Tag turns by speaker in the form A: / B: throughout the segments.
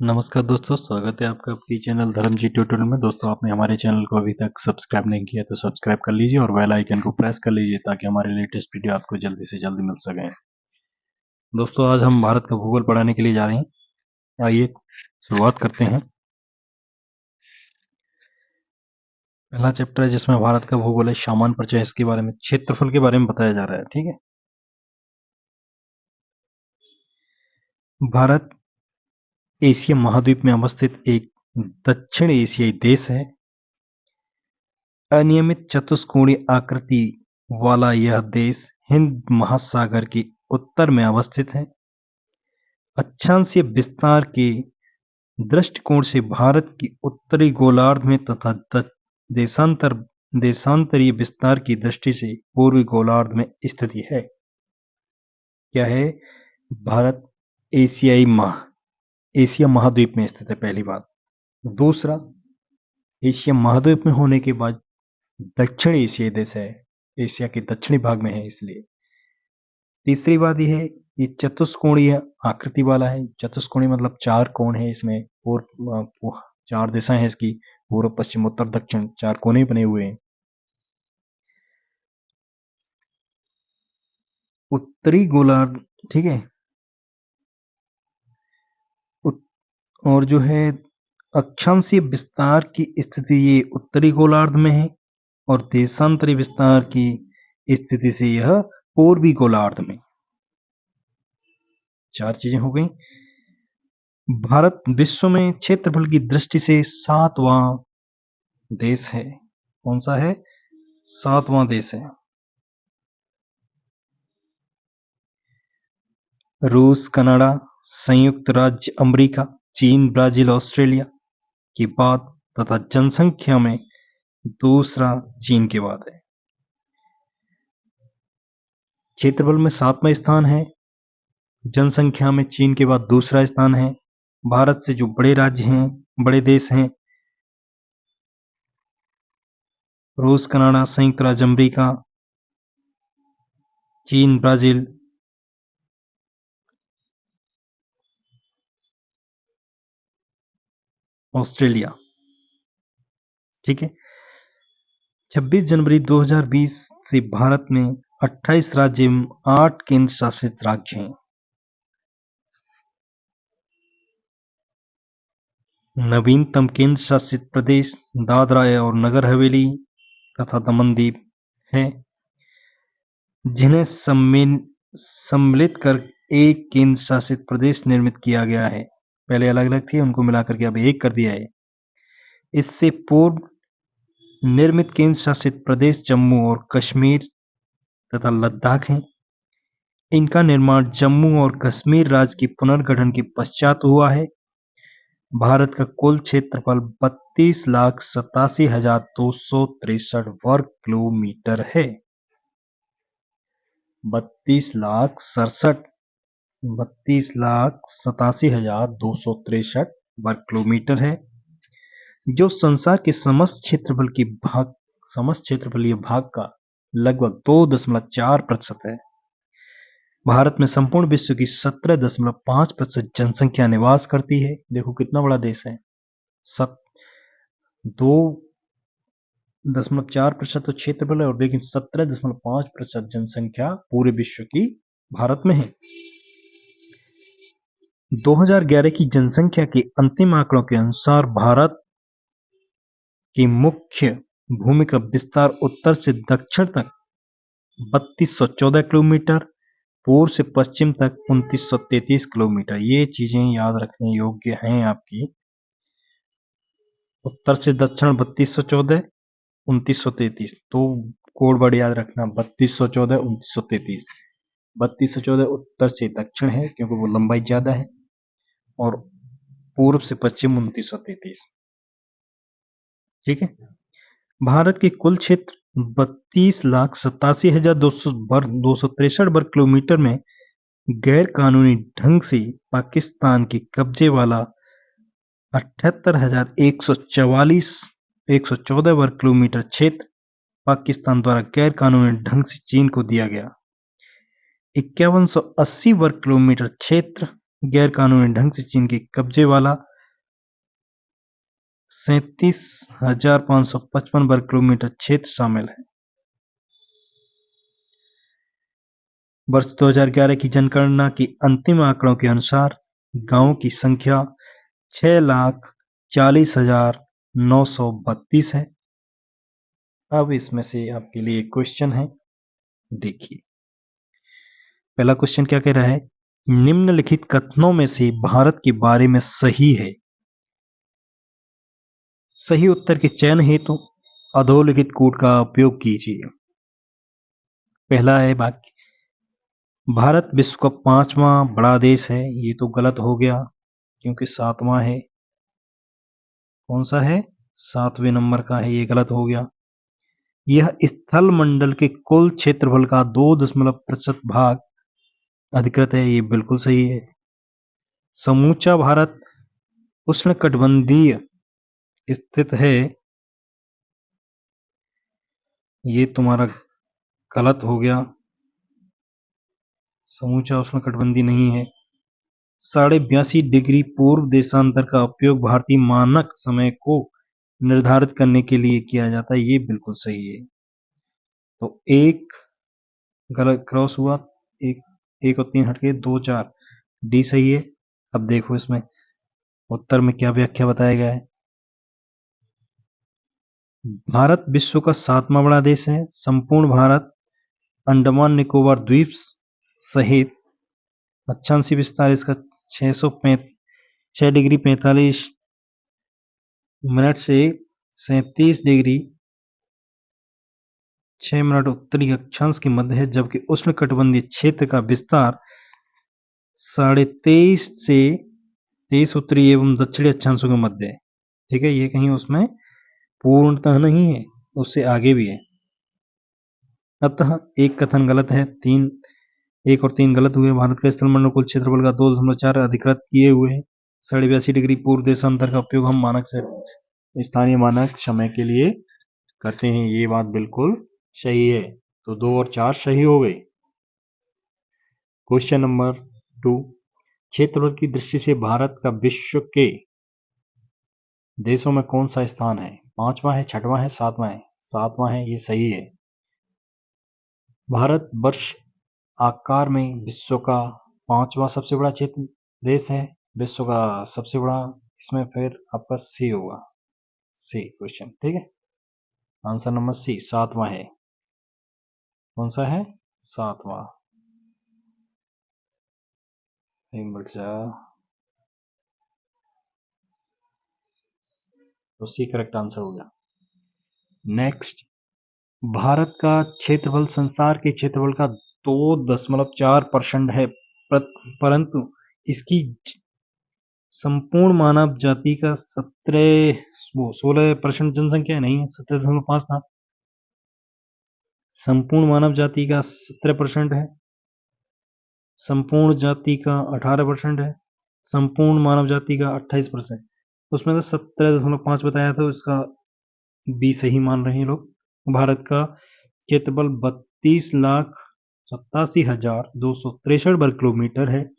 A: नमस्कार दोस्तों, स्वागत है आपका आपकी चैनल धर्मजी ट्यूटोरियल में। दोस्तों, आपने हमारे चैनल को अभी तक सब्सक्राइब नहीं किया तो सब्सक्राइब कर लीजिए और बेल आइकन को प्रेस कर लीजिए ताकि हमारे लेटेस्ट वीडियो आपको जल्दी से जल्दी मिल सके। दोस्तों, आज हम भारत का भूगोल पढ़ाने के लिए जा रहे हैं। आइए शुरुआत करते हैं। पहला चैप्टर है जिसमें भारत का भूगोल है, सामान्य परिचय। इसके बारे में क्षेत्रफल के बारे में बताया जा रहा है। ठीक है, भारत एशिया महाद्वीप में अवस्थित एक दक्षिण एशियाई देश है। अनियमित चतुष्कोणीय आकृति वाला यह देश हिंद महासागर के उत्तर में अवस्थित है। अक्षांशीय विस्तार के दृष्टिकोण से भारत की उत्तरी गोलार्ध में तथा देशांतरीय विस्तार की दृष्टि से पूर्वी गोलार्ध में स्थिति है। क्या है? भारत एशिया महाद्वीप में स्थित है, पहली बात। दूसरा, एशिया महाद्वीप में होने के बाद दक्षिण एशियाई देश है, एशिया के दक्षिणी भाग में है इसलिए। तीसरी बात यह है, ये चतुष्कोणीय आकृति वाला है। चतुष्कोणीय मतलब चार कोण है इसमें, और चार दिशाएं हैं इसकी, पूर्व पश्चिम उत्तर दक्षिण, चार कोने बने हुए हैं। उत्तरी गोलार्ध, ठीक है, और जो है अक्षांशीय विस्तार की स्थिति ये उत्तरी गोलार्ध में है, और देशांतरी विस्तार की स्थिति से यह पूर्वी गोलार्ध में। चार चीजें हो गई। भारत विश्व में क्षेत्रफल की दृष्टि से 7वां देश है। कौन सा है? 7वां देश है। रूस, कनाडा, संयुक्त राज्य अमेरिका, चीन, ब्राजील, ऑस्ट्रेलिया के बाद तथा जनसंख्या में दूसरा चीन के बाद है। क्षेत्रफल में 7वां स्थान है, जनसंख्या में चीन के बाद दूसरा स्थान है। भारत से जो बड़े राज्य हैं, बड़े देश हैं, रूस, कनाडा, संयुक्त राज्य अमेरिका, चीन, ब्राजील, ऑस्ट्रेलिया। ठीक है, 26 जनवरी 2020 से भारत में 28 राज्य एवं 8 केंद्र शासित राज्य हैं। नवीनतम केंद्र शासित प्रदेश दादरा और नगर हवेली तथा दमन दीव है, जिन्हें सम्मिलित कर एक केंद्र शासित प्रदेश निर्मित किया गया है। पहले अलग अलग थे, उनको मिलाकर के अब एक कर दिया है। इससे पूर्व निर्मित केंद्र शासित प्रदेश जम्मू और कश्मीर तथा लद्दाख हैं। इनका निर्माण जम्मू और कश्मीर राज्य के पुनर्गठन के पश्चात हुआ है। भारत का कुल क्षेत्रफल 32,87,263 वर्ग किलोमीटर है। 32,87,263 वर्ग किलोमीटर है, जो संसार के समस्त क्षेत्रफलीय भाग का लगभग 2.4% है। भारत में संपूर्ण विश्व की 17.5% जनसंख्या निवास करती है। देखो कितना बड़ा देश है। 2.4% तो क्षेत्रफल है, और लेकिन 17.5% जनसंख्या पूरे विश्व की भारत में है। 2011 की जनसंख्या के अंतिम आंकड़ों के अनुसार भारत की मुख्य भूमि का विस्तार उत्तर से दक्षिण तक 3214 किलोमीटर, पूर्व से पश्चिम तक 2933 किलोमीटर। ये चीजें याद रखने योग्य हैं आपकी। उत्तर से दक्षिण 3214, 2933, तो कोड वर्ड याद रखना, 3214, 2933। 3214 उत्तर से दक्षिण है क्योंकि वो लंबाई ज्यादा है, और पूर्व से पश्चिम 2933। ठीक है, भारत के कुल क्षेत्र 32,87,263 वर्ग किलोमीटर में गैर कानूनी ढंग से पाकिस्तान के कब्जे वाला 78,114 वर्ग किलोमीटर क्षेत्र पाकिस्तान द्वारा गैर कानूनी ढंग से चीन को दिया गया। 5180 वर्ग किलोमीटर क्षेत्र गैर कानूनी ढंग से चीन के कब्जे वाला 37,555 वर्ग किलोमीटर क्षेत्र शामिल है। वर्ष 2011 की जनगणना के अंतिम आंकड़ों के अनुसार गांवों की संख्या 6,40,932 है। अब इसमें से आपके लिए क्वेश्चन है, देखिए। पहला क्वेश्चन क्या कह रहा है, निम्नलिखित कथनों में से भारत के बारे में सही है। सही उत्तर के चयन हेतु अधोलिखित कोड का उपयोग कीजिए। पहला है वाक्य, भारत विश्व का 5वां बड़ा देश है। ये तो गलत हो गया क्योंकि 7वां है। कौन सा है? 7वें नंबर का है, ये गलत हो गया। यह स्थल मंडल के कुल क्षेत्रफल का 2% भाग अधिकृत है। ये बिल्कुल सही है। समूचा भारत उष्णकटिबंधीय स्थित है। ये तुम्हारा गलत हो गया। समूचा उष्णकटिबंधीय नहीं है। 82.5 डिग्री पूर्व देशांतर का उपयोग भारतीय मानक समय को निर्धारित करने के लिए किया जाता है। ये बिल्कुल सही है। तो एक गलत क्रॉस हुआ, एक और 3 हट गए, 2 4 डी सही है। अब देखो इसमें उत्तर में क्या व्याख्या बताया गया है। भारत विश्व का 7वां बड़ा देश है। संपूर्ण भारत अंडमान निकोबार द्वीप सहित अक्षांशीय विस्तार इसका 6 डिग्री 45 मिनट से 37 डिग्री 6 मिनट उत्तरी अक्षांश के मध्य है, जबकि उष्णकटिबंधीय क्षेत्र का विस्तार 23.5 से 23 उत्तरी एवं दक्षिणी अक्षांशों के मध्य है। ठीक है, ये कहीं उसमें पूर्णतः नहीं है, उससे आगे भी है। अतः एक कथन गलत है। 1 और 3 गलत हुए। भारत का स्थलमंडल कुल क्षेत्रफल का 2.4 अधिकृत किए हुए है। 82.5 डिग्री पूर्व देशांतर का उपयोग हम मानक से स्थानीय मानक समय के लिए करते हैं। ये बात बिल्कुल सही है। तो 2 और 4 सही हो गए। क्वेश्चन नंबर 2, क्षेत्रफल की दृष्टि से भारत का विश्व के देशों में कौन सा स्थान है? 5वां है, 6वां है, 7वां है? 7वां है, ये सही है। भारत वर्ष आकार में विश्व का 5वां सबसे बड़ा क्षेत्र देश है। विश्व का सबसे बड़ा, इसमें फिर आपका सी होगा। सी क्वेश्चन, ठीक है। आंसर नंबर सी 7वां है। कौन सा है? 7वां। बट जा तो सी करेक्ट आंसर हो गया। नेक्स्ट, भारत का क्षेत्रफल संसार के क्षेत्रफल का 2.4% है, परंतु इसकी संपूर्ण मानव जाति का 16% जनसंख्या नहीं है, 17.5 था। संपूर्ण मानव जाति का 17% है, संपूर्ण जाति का 18% है, संपूर्ण मानव जाति का 28%। उसमें तो 17.5 बताया था, उसका बी सही मान रहे हैं लोग। भारत का क्षेत्रफल 32,87,263 वर्ग किलोमीटर है,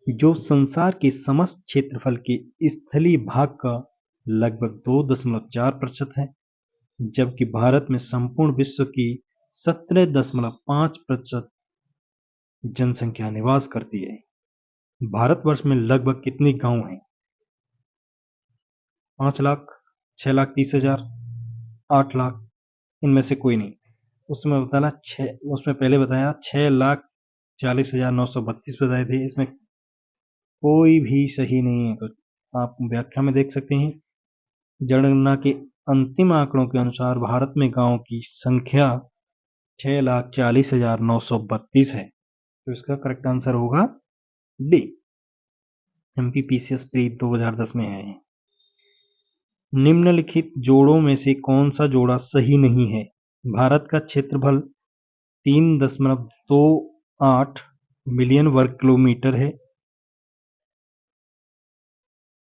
A: जो संसार के समस्त क्षेत्रफल के स्थलीय भाग का लगभग 2.4% है, जबकि भारत में संपूर्ण विश्व की 17.5% जनसंख्या निवास करती है। भारतवर्ष में लगभग कितने गांव हैं? 5 लाख, 6 लाख 30,000, 8 लाख? इनमें से कोई नहीं। उसमें पहले बताया 6,40,932 बताए थे। इसमें कोई भी सही नहीं है। तो आप व्याख्या में देख सकते हैं, जनगणना के अंतिम आंकड़ों के अनुसार भारत में गांवों की संख्या 6,40,932 है। तो इसका करेक्ट आंसर होगा डी। MPPCS प्री 2010 में है। निम्नलिखित जोड़ों में से कौन सा जोड़ा सही नहीं है? भारत का क्षेत्रफल 3.28 मिलियन वर्ग किलोमीटर है।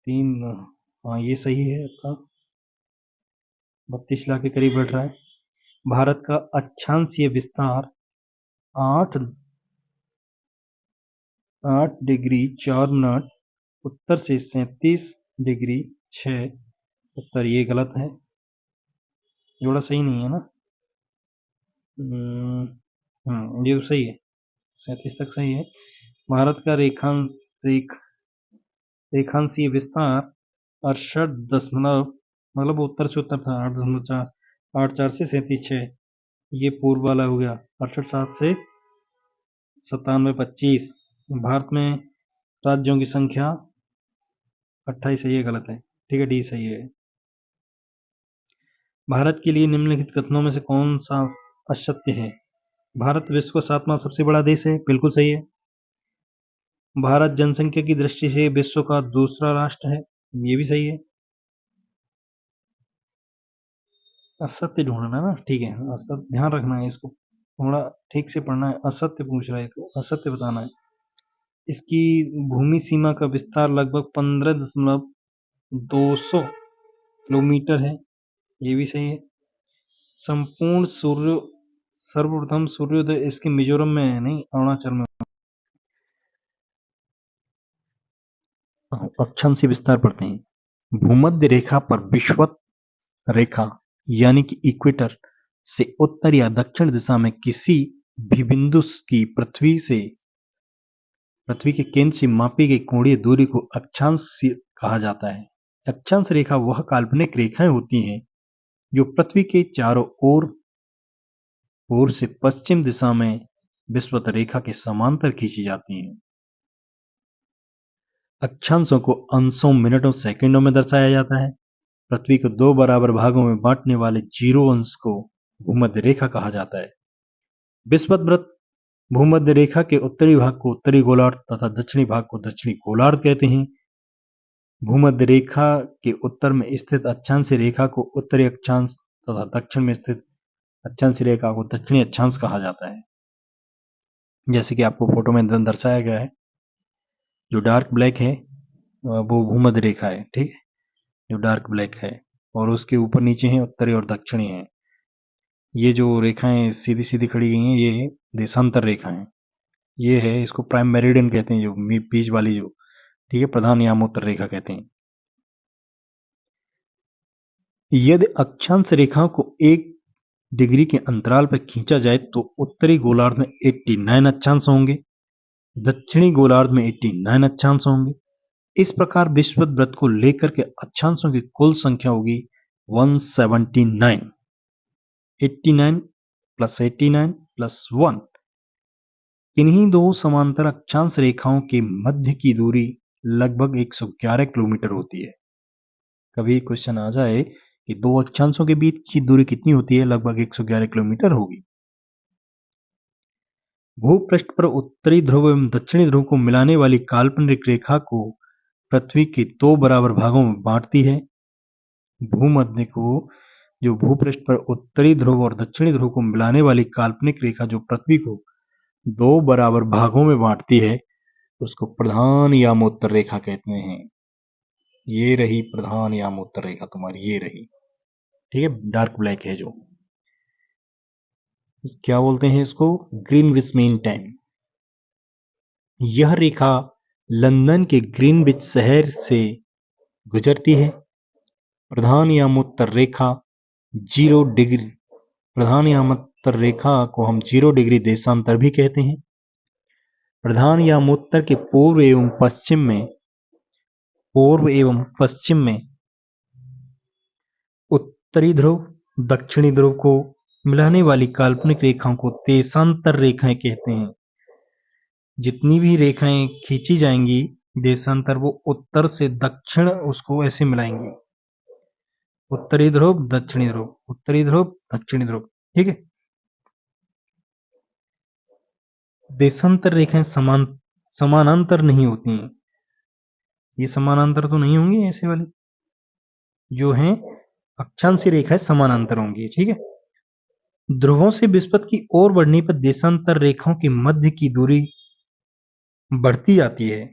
A: 3, हाँ ये सही है आपका, 32 लाख के करीब बढ़ रहा है। भारत का अक्षांशीय विस्तार 8 डिग्री 4 मिनट उत्तर से 37 डिग्री 6 उत्तर, ये गलत है, जोड़ा सही नहीं है ना। ये तो सही है, 37 तक सही है। भारत का रेखांशीय विस्तार 68 मतलब उत्तर से उत्तर था 8.4 से 37.6, ये पूर्व वाला हो गया 68.7 से 97.25। भारत में राज्यों की संख्या 28 है, ये गलत है, ठीक है, डी सही है। भारत के लिए निम्नलिखित कथनों में से कौन सा असत्य है? भारत विश्व का 7वां सबसे बड़ा देश है, बिल्कुल सही है। भारत जनसंख्या की दृष्टि से विश्व का दूसरा राष्ट्र है, ये भी सही है। असत्य ढूंढना ना, ठीक है, असत्य ध्यान रखना है, इसको थोड़ा ठीक से पढ़ना है। असत्य पूछ रहा है तो असत्य बताना है। इसकी भूमि सीमा का विस्तार लगभग 15.200 किलोमीटर है, ये भी सही है। सर्वप्रथम सूर्योदय इसके मिजोरम में है, नहीं अरुणाचल में। अक्षांशीय विस्तार पढ़ते हैं। भूमध्य रेखा पर विषुवत रेखा यानी कि इक्वेटर से उत्तर या दक्षिण दिशा में किसी भी बिंदु की पृथ्वी के केंद्र से मापी गई कोणीय दूरी को अक्षांश कहा जाता है। अक्षांश रेखा वह काल्पनिक रेखाएं होती हैं जो पृथ्वी के चारों ओर से पश्चिम दिशा में विषुवत रेखा के समांतर खींची जाती हैं। अक्षांशों को अंशों, मिनटों, सेकंडों में दर्शाया जाता है। पृथ्वी को 2 बराबर भागों में बांटने वाले 0 अंश को भूमध्य रेखा कहा जाता है। विषुवत वृत्त भूमध्य रेखा के उत्तरी भाग को उत्तरी गोलार्ध तथा दक्षिणी भाग को दक्षिणी गोलार्ध कहते हैं। भूमध्य रेखा के उत्तर में स्थित अक्षांशीय रेखा को उत्तरी अक्षांश तथा दक्षिण में स्थित अक्षांशीय रेखा को दक्षिणी अक्षांश कहा जाता है। जैसे कि आपको फोटो में दर्शाया गया है, जो डार्क ब्लैक है वो भूमध्य रेखा है, ठीक है, जो डार्क ब्लैक है, और उसके ऊपर नीचे है उत्तरी और दक्षिणी है। ये जो रेखाएं सीधी सीधी खड़ी गई हैं, ये देशांतर रेखा है। ये है, इसको प्राइम मेरिडियन कहते हैं, जो बीच वाली जो, ठीक है, प्रधान यामोत्तर रेखा कहते हैं। यदि अक्षांश रेखाओं को 1 डिग्री के अंतराल पर खींचा जाए तो उत्तरी गोलार्ध में 89 अक्षांश होंगे, दक्षिणी गोलार्ध में 89 अक्षांश होंगे। इस प्रकार विषुवत वृत्त को लेकर के अक्षांशों की कुल संख्या होगी 179। 89 प्लस 89 प्लस 1। इन्हीं दो समांतर अक्षांश रेखाओं के मध्य की दूरी लगभग 111 किलोमीटर होती है। कभी क्वेश्चन आ जाए कि दो अक्षांशों के बीच की दूरी कितनी होती है, लगभग 111 किलोमीटर होगी। भूपृष्ठ पर उत्तरी ध्रुव एवं दक्षिणी ध्रुव को मिलाने वाली काल्पनिक रेखा को पृथ्वी के 2 बराबर भागों में बांटती है। भूमध्य को, जो भूपृष्ठ पर उत्तरी ध्रुव और दक्षिणी ध्रुव को मिलाने वाली काल्पनिक रेखा जो पृथ्वी को 2 बराबर भागों में बांटती है, उसको प्रधान यामोत्तर रेखा कहते हैं। ये रही प्रधान यामोत्तर रेखा तुम्हारी, ये रही, ठीक है, डार्क ब्लैक है जो। क्या बोलते हैं इसको? Greenwich mean time. यह रेखा लंदन के ग्रीनविच शहर से गुजरती है। प्रधान यामोत्तर रेखा 0 डिग्री, प्रधान यामोत्तर रेखा को हम 0 डिग्री देशांतर भी कहते हैं। प्रधान यामोत्तर के पूर्व एवं पश्चिम में उत्तरी ध्रुव, दक्षिणी ध्रुव को मिलाने वाली काल्पनिक रेखाओं को देशांतर रेखाएं कहते हैं। जितनी भी रेखाएं खींची जाएंगी देशांतर, वो उत्तर से दक्षिण उसको ऐसे मिलाएंगी, उत्तरी ध्रुव दक्षिणी ध्रुव, उत्तरी ध्रुव दक्षिणी ध्रुव, ठीक है। देशांतर रेखाएं समानांतर नहीं होती हैं। ये समानांतर तो नहीं होंगी, ऐसे वाली जो हैं अक्षांशीय रेखाएं समानांतर होंगी, ठीक है। ध्रुवों से विषुवत की ओर बढ़ने पर देशांतर रेखाओं के मध्य की दूरी बढ़ती जाती है।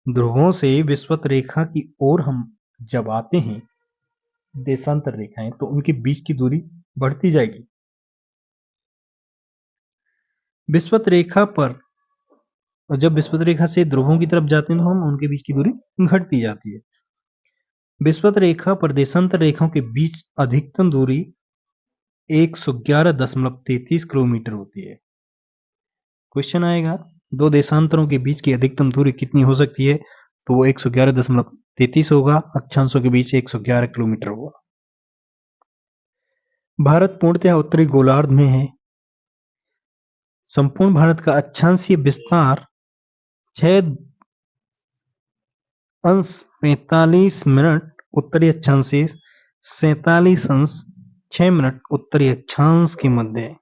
A: ध्रुवों से विषुवत रेखा की ओर हम जब आते हैं देशांतर रेखाएं, तो उनके बीच की दूरी बढ़ती जाएगी। विषुवत रेखा पर, और जब विषुवत रेखा से ध्रुवों की तरफ जाते हैं तो हम उनके बीच की दूरी घटती जाती है। विषुवत रेखा पर देशांतर रेखाओं के बीच अधिकतम दूरी 111.33 किलोमीटर होती है। क्वेश्चन आएगा, दो देशांतरों के बीच की अधिकतम दूरी कितनी हो सकती है? तो वो 111.33 होगा, अक्षांशों के बीच 111 किलोमीटर होगा। भारत पूर्णतः उत्तरी गोलार्ध में है। संपूर्ण भारत का अक्षांशीय विस्तार 6:45 उत्तरी अक्षांश से 47:06 उत्तरी अक्षांश के मध्य है।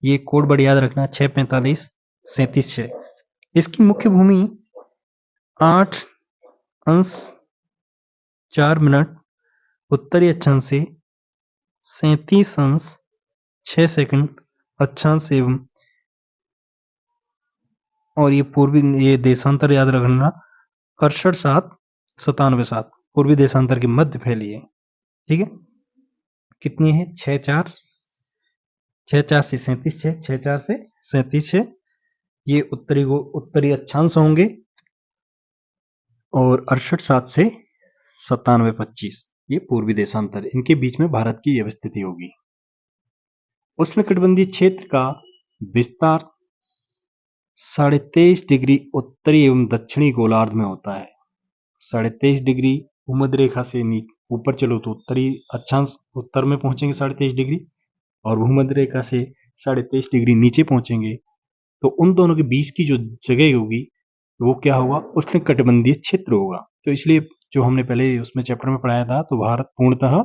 A: ये कोड वर्ड याद रखना, 6:45:37:6। इसकी मुख्य भूमि 8:04 उत्तरी अक्षांश से 37:06 अक्षांश एवं और ये देशांतर याद रखना 68:7 पूर्वी देशांतर के मध्य फैली है। ठीक है, कितनी है? 6:4 से 37:6 ये उत्तरी अक्षांश होंगे और 68:7 से 97:25 ये पूर्वी देशांतर। इनके बीच में भारत की यह स्थिति होगी। उष्णकटिबंधीय क्षेत्र का विस्तार 23.5 डिग्री उत्तरी एवं दक्षिणी गोलार्ध में होता है। 23.5 डिग्री भूमध्य रेखा से ऊपर चलो तो उत्तरी अक्षांश उत्तर में पहुंचेंगे 23.5 डिग्री, और भूमध्य रेखा से 23.5 डिग्री नीचे पहुंचेंगे। तो उन दोनों के बीच की जो जगह होगी वो क्या होगा? उष्णकटिबंधीय क्षेत्र होगा। तो इसलिए जो हमने पहले उसमें चैप्टर में पढ़ाया था, तो भारत पूर्णतः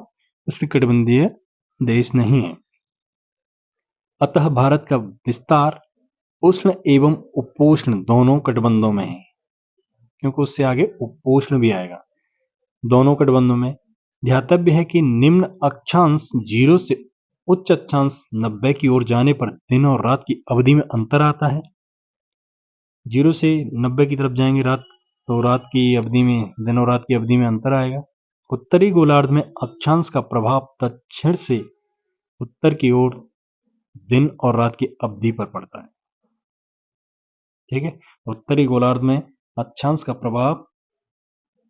A: उष्णकटिबंधीय देश नहीं है। अतः भारत का विस्तार उष्ण एवं उपोष्ण दोनों कटिबंधों में है, क्योंकि उससे आगे उपोष्ण भी आएगा। दोनों कटिबंधों में ध्यातव्य है कि निम्न अक्षांश 0 से उच्च अक्षांश 90 की ओर जाने पर दिन और रात की अवधि में अंतर आता है। 0 से 90 की तरफ जाएंगे रात, तो रात की अवधि में, दिन और रात की अवधि में अंतर आएगा। उत्तरी गोलार्ध में अक्षांश का प्रभाव दक्षिण से उत्तर की ओर दिन और रात की अवधि पर पड़ता है। ठीक है, उत्तरी गोलार्ध में अक्षांश का प्रभाव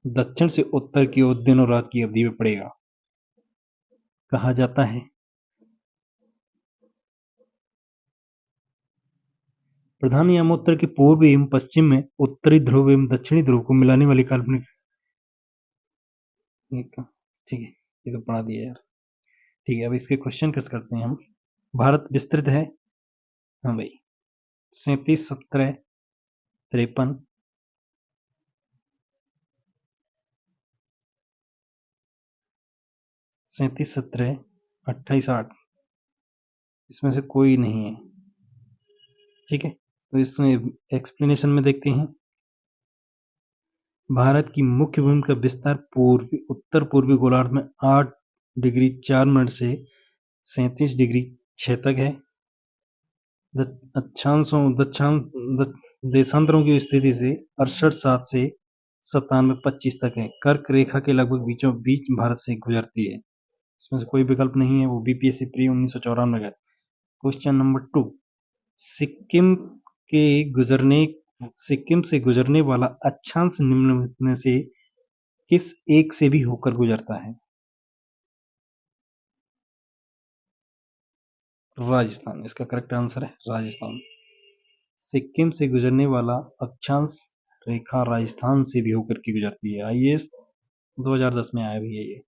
A: दक्षिण से उत्तर की ओर दिन और रात की अवधि में पड़ेगा। कहा जाता है प्रधान यामोत्तर के पूर्व एवं पश्चिम में उत्तरी ध्रुव एवं दक्षिणी ध्रुव को मिलाने वाली काल्पनिक। ठीक है, ये तो पढ़ा दिया यार। ठीक है, अब इसके क्वेश्चन कैसे करते हैं हम। भारत विस्तृत है, हाँ भाई, 37:17:53 37:17:28:8 इसमें से कोई नहीं है। ठीक है, तो इसमें एक्सप्लेनेशन में देखते हैं। भारत की मुख्य भूमि का विस्तार उत्तर पूर्वी गोलार्ध में 8:04 से 37 डिग्री 6 तक है। देशांतरों की स्थिति से 68:7 से 97:25 तक है। कर्क रेखा के लगभग बीचों बीच भारत से गुजरती है। इसमें से कोई विकल्प नहीं है, वो बीपीएससी प्री 1994 का। क्वेश्चन नंबर 2, सिक्किम से गुजरने वाला अक्षांश निम्न में से किस एक से भी होकर गुजरता है? राजस्थान इसका करेक्ट आंसर है, राजस्थान। सिक्किम से गुजरने वाला अक्षांश रेखा राजस्थान से भी होकर के गुजरती है। आईएएस 2010 में आया भी है ये।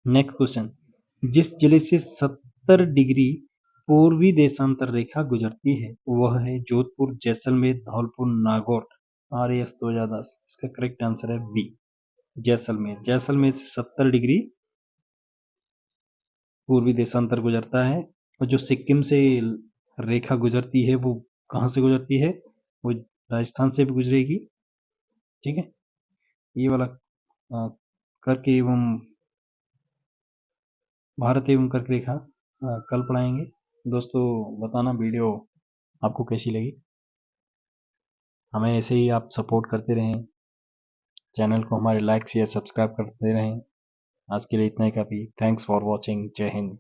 A: नेक्स्ट क्वेश्चन, जिस जिले से 70 डिग्री पूर्वी देशांतर रेखा गुजरती है वह है जोधपुर, जैसलमेर, धौलपुर, नागौर। आरएएस 2010 इसका करेक्ट आंसर है बी, जैसलमेर। जैसलमेर से 70 डिग्री पूर्वी देशांतर गुजरता है। और जो सिक्किम से रेखा गुजरती है वो कहाँ से गुजरती है? वो राजस्थान से भी गुजरेगी। ठीक है, ये वाला कर्क एवं भारत एवं कर्क रेखा कल पढ़ाएंगे। दोस्तों बताना वीडियो आपको कैसी लगी। हमें ऐसे ही आप सपोर्ट करते रहें, चैनल को हमारे लाइक शेयर सब्सक्राइब करते रहें। आज के लिए इतना ही काफ़ी। Thanks for watching. जय हिंद।